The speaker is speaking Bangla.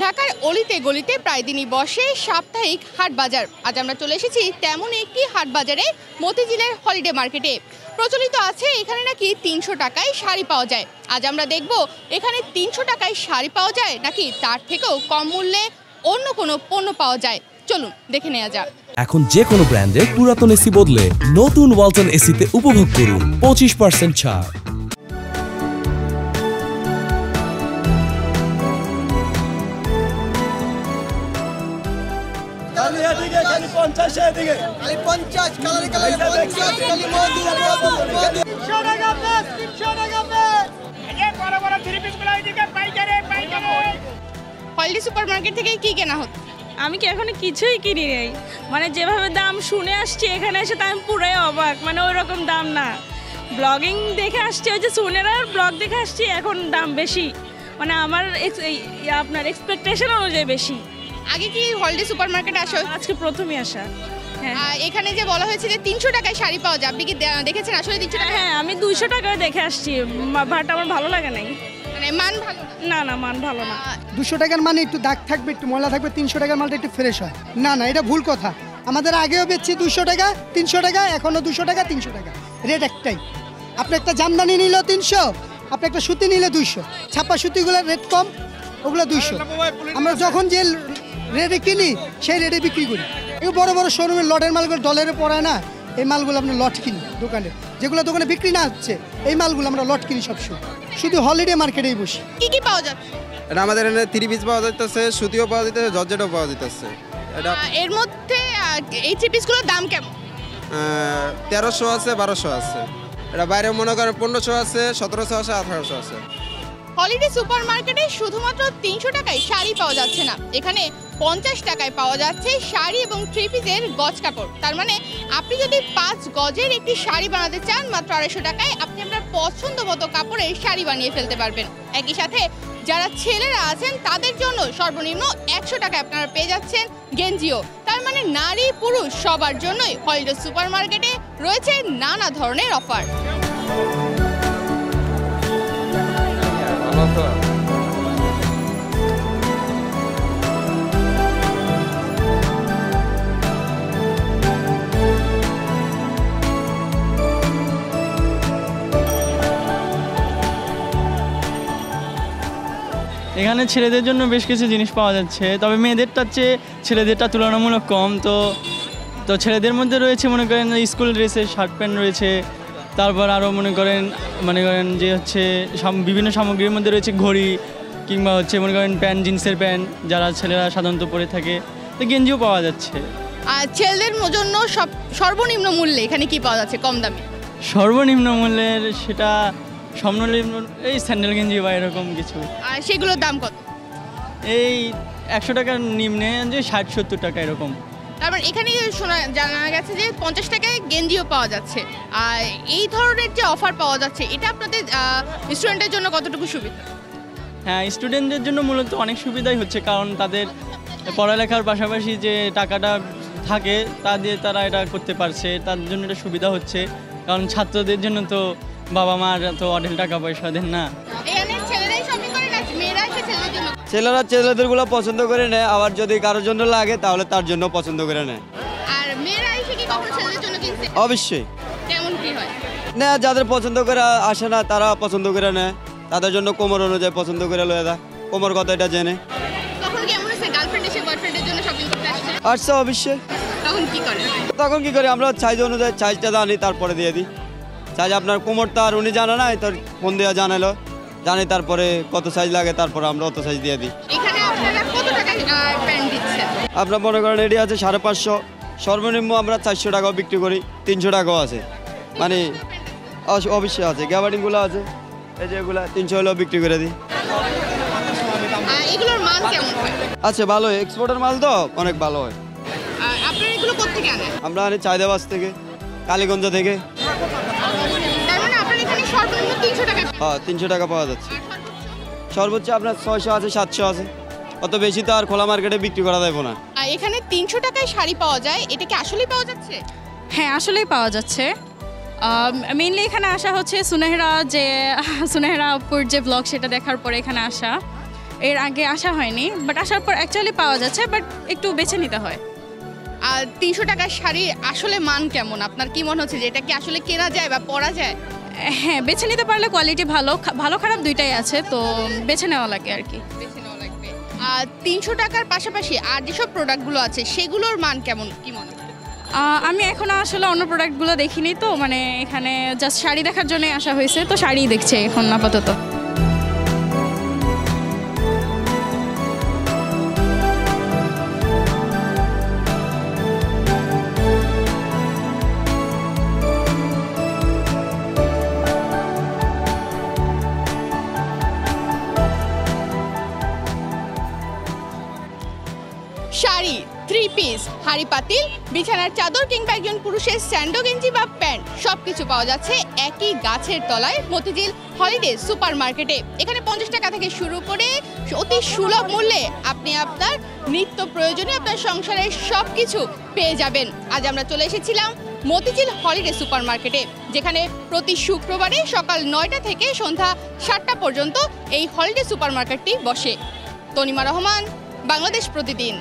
ঢাকার অলিতে গলিতে প্রায় দিনই বসে সাপ্তাহিক হাট বাজার। আজ আমরা চলে এসেছি তেমন একটি হাট বাজারে, মতিঝিলের হলিডে মার্কেটে। প্রচলিত আছে এখানে নাকি 300 টাকায় শাড়ি পাওয়া যায়। আজ আমরা দেখব এখানে 300 টাকায় শাড়ি পাওয়া যায় নাকি তার থেকেও কম মূল্যে অন্য কোনো পণ্য পাওয়া যায়। চলুন দেখে নেওয়া যাক। এখন যে কোনো ব্র্যান্ডের পুরাতন এসি বদলে নতুন ওয়ালটন এসিতে উপভোগ করুন 25% ছাড়। হলিডে সুপার মার্কেট থেকে কি কেনা হচ্ছে? আমি কি এখনো কিছুই কিনি নাই, মানে যেভাবে দাম শুনে আসছি এখানে এসে তো আমি পুরাই অবাক, মানে ওই রকম দাম না। ব্লগিং দেখে আসছি, ওই যে সুনেরার ব্লগ দেখে আসছি, এখন দাম বেশি, মানে আমার আপনার এক্সপেকটেশন অনুযায়ী বেশি। আগে কি হলিডে সুপার মার্কেটে আসা? আজকে প্রথমই আসা। হ্যাঁ, এখানে যে বলা হয়েছে যে 300 টাকায় শাড়ি পাওয়া যায়, আপনি কি দেখেছেন আসলে 300 টাকা? হ্যাঁ, আমি 200 টাকায় দেখে আসছি, বাট আমার ভালো লাগে নাই, মানে মান ভালো না। না, মান ভালো না। 200 টাকার মানে একটু দাগ থাকবে, একটু ময়লা থাকবে, 300 টাকার মালটা একটু ফ্রেশ হয়। না না, এটা ভুল কথা। আমাদের আগেও বেচছি 200 টাকা 300 টাকা, এখনও 200 টাকা 300 টাকা, রেট একটাই। আপনি একটা জামদানি নিলেও 300, আপনি একটা সুতি নিলে 200। ছাপা সুতিগুলোর রেট কম, ওগুলো 200। আমরা যখন যে রেটে কিনি সেই রেটে বিক্রি করি। এই বড় বড় শোরুমের লটের মালগুলো ডলারে পড়ায় না, এই মালগুলো আমরা লট কিনি দোকানে, যেগুলো দোকানে বিক্রি না হচ্ছে এই মালগুলো আমরা লট কিনি সবসময়। শুধু হলিডে মার্কেটেই বসি। কি কি পাওয়া যাচ্ছে? এটা আমাদের এখানে 3 পিস পাওয়া যাইতেছে, সুতিও পাওয়া যাইতেছে, জর্জেটও পাওয়া যাইতেছে। এটা এর মধ্যে এই 3 পিসগুলোর দাম কেমন? 1300 আছে, 1200 আছে। এটা বাইরে মনে করেন 1500 আছে, 1700 আছে, 1800 আছে। হলিডে সুপার মার্কেটে শুধুমাত্র 300 টাকায় শাড়ি পাওয়া যাচ্ছে না, এখানে 50 টাকায় পাওয়া যাচ্ছে শাড়ি এবং 3 পিসের গজ কাপড়। তার মানে আপনি যদি 5 গজের একটি শাড়ি বানাতে চান, মাত্র 250 টাকায় আপনি আপনার পছন্দ মতো কাপড়ের শাড়ি বানিয়ে ফেলতে পারবেন। একই সাথে যারা ছেলেরা আছেন তাদের জন্য সর্বনিম্ন 100 টাকায় আপনারা পেয়ে যাচ্ছেন গেঞ্জিও। তার মানে নারী পুরুষ সবার জন্যই হলিডে সুপার মার্কেটে রয়েছে নানা ধরনের অফার। এখানে ছেলেদের জন্য বেশ কিছু জিনিস পাওয়া যাচ্ছে, তবে মেয়েদেরটার চেয়ে ছেলেদেরটা তুলনামূলক কম। তো ছেলেদের মধ্যে রয়েছে মনে করেন স্কুল ড্রেসের শার্ট প্যান্ট রয়েছে, তারপর আরও মনে করেন যে হচ্ছে বিভিন্ন সামগ্রীর মধ্যে রয়েছে ঘড়ি, কিংবা হচ্ছে মনে করেন প্যান্ট, জিন্সের প্যান্ট যারা ছেলেরা সাধারণত পরে থাকে, তো গেঞ্জিও পাওয়া যাচ্ছে। আর ছেলেদের জন্য সর্বনিম্ন মূল্যে এখানে কি পাওয়া যাচ্ছে কম দামে? সর্বনিম্ন মূল্যের সেটা সর্বনিম্ন এই স্যান্ডেল গেঞ্জি বা এরকম কিছু। আর সেগুলোর দাম কত? এই 100 টাকার নিম্নে, যে 60-70 টাকা এরকম। তারপর এখানে জানা গেছে যে 50 টাকায় গেঞ্জিও পাওয়া যাচ্ছে। আর এই ধরনের যে অফার পাওয়া যাচ্ছে, এটা আপনাদের স্টুডেন্টের জন্য কতটুকু সুবিধা? হ্যাঁ, স্টুডেন্টদের জন্য মূলত অনেক সুবিধাই হচ্ছে, কারণ তাদের পড়ালেখার পাশাপাশি যে টাকাটা থাকে তা দিয়ে তারা এটা করতে পারছে, তার জন্য এটা সুবিধা হচ্ছে। কারণ ছাত্রদের জন্য তো বাবা মার তো অঢেল টাকা পয়সা দেন না। ছেলেরা ছেলেদেরগুলো পছন্দ করে নেয়, আবার যদি কারোর জন্য লাগে তাহলে তার জন্য পছন্দ করে নেয়। আর মেয়েরা এসে কি কখনো ছেলেদের জন্য কিনছে? অবশ্যই কেমন কি হয় না, যাদের পছন্দ করে আসে না তারা পছন্দ করে নেয়, তাদের জন্য কোমর অনুযায়ী পছন্দ করে লয়ে দেয়। কোমর কথা এটা জেনে কখনো কি এমন হয়েছে গার্লফ্রেন্ড এসে বয়ফ্রেন্ডের জন্য শপিং করতে আসছে? আসছে অবশ্যই। তখন কি করি আমরা সাইজ অনুযায়ী সাইজটা জানি, তারপরে দিয়ে দিই। সাইজ আপনার কোমরটা আর উনি জানে না, তোর ফোন দিয়ে জানালো, জানি তারপরে কত সাইজ লাগে, তারপরে আমরা অত সাইজ দিয়ে দিই। এখানে আপনারা কত টাকা প্যান্ট দিচ্ছেন? আপনার মনে করেন এটি আছে 550, সর্বনিম্ন আমরা 400 টাকাও বিক্রি করি, 300 টাকাও আছে, মানে অবশ্যই আছে। গ্যাবার্ডিংগুলো আছে, এই যে এগুলো 300 হলেও বিক্রি করে দিই। এগুলোর মান কেমন হয়? আচ্ছা, ভালো, এক্সপোর্টের মাল তো অনেক ভালো হয়। আপনারা এগুলো কোত্থেকে আনেন? আমরা আনি চাইদাবাস থেকে, কালীগঞ্জ থেকে। তার মানে আপনার এখানে সর্বনিম্ন 300 টাকা? হ্যাঁ, 300 টাকা পাওয়া যাচ্ছে। সর্বোচ্চ আপনার 600 আছে, 700 আছে, অত বেশি তো আর খোলা মার্কেটে বিক্রি করা যাবে না। এখানে 300 টাকায় শাড়ি পাওয়া যায়, এটা কি আসলেই পাওয়া যাচ্ছে? হ্যাঁ, আসলেই পাওয়া যাচ্ছে। মেইনলি এখানে আসা হচ্ছে সুনেহরা আপুর যে ব্লগ সেটা দেখার পরে এখানে আসা। এর আগে আসা হয়নি, বাট আসার পর অ্যাকচুয়ালি পাওয়া যাচ্ছে, বাট একটু বেছে নিতে হয়। আর 300 টাকার শাড়ি আসলে মান কেমন? আপনার কি মনে হচ্ছে যে এটা কি আসলে কেনা যায় বা পরা যায়? হ্যাঁ, বেছে নিতে পারলে কোয়ালিটি ভালো খারাপ দুইটাই আছে, তো বেছে নেওয়া লাগে আর কি। বেছে নেওয়া লাগবে। আর 300 টাকার পাশাপাশি আর যেসব প্রোডাক্টগুলো আছে সেগুলোর মান কেমন কি মনে হয়? আমি এখনও আসলে অন্য প্রোডাক্টগুলো দেখিনি, তো মানে এখানে জাস্ট শাড়ি দেখার জন্যই আসা হয়েছে, তো শাড়িই দেখছে এখন আপাতত। শাড়ি, 3 পিস, হাড়ি পাতিল, বিছানার চাদর কিংবা একজন পুরুষের স্যান্ডো গেঞ্জি বা প্যান্ট সবকিছু পাওয়া যাচ্ছে একই গাছের তলায় মতিঝিল হলিডে সুপার মার্কেটে। এখানে 50 টাকা থেকে শুরু করে অতি সুলভ মূল্যে আপনি আপনার নিত্য প্রয়োজনীয় আপনার সংসারের সব কিছু পেয়ে যাবেন। আজ আমরা চলে এসেছিলাম মতিঝিল হলিডে সুপার মার্কেটে, যেখানে প্রতি শুক্রবারে সকাল 9টা থেকে সন্ধ্যা 7টা পর্যন্ত এই হলিডে সুপার মার্কেটটি বসে। তনিমা রহমান, বাংলাদেশ প্রতিদিন।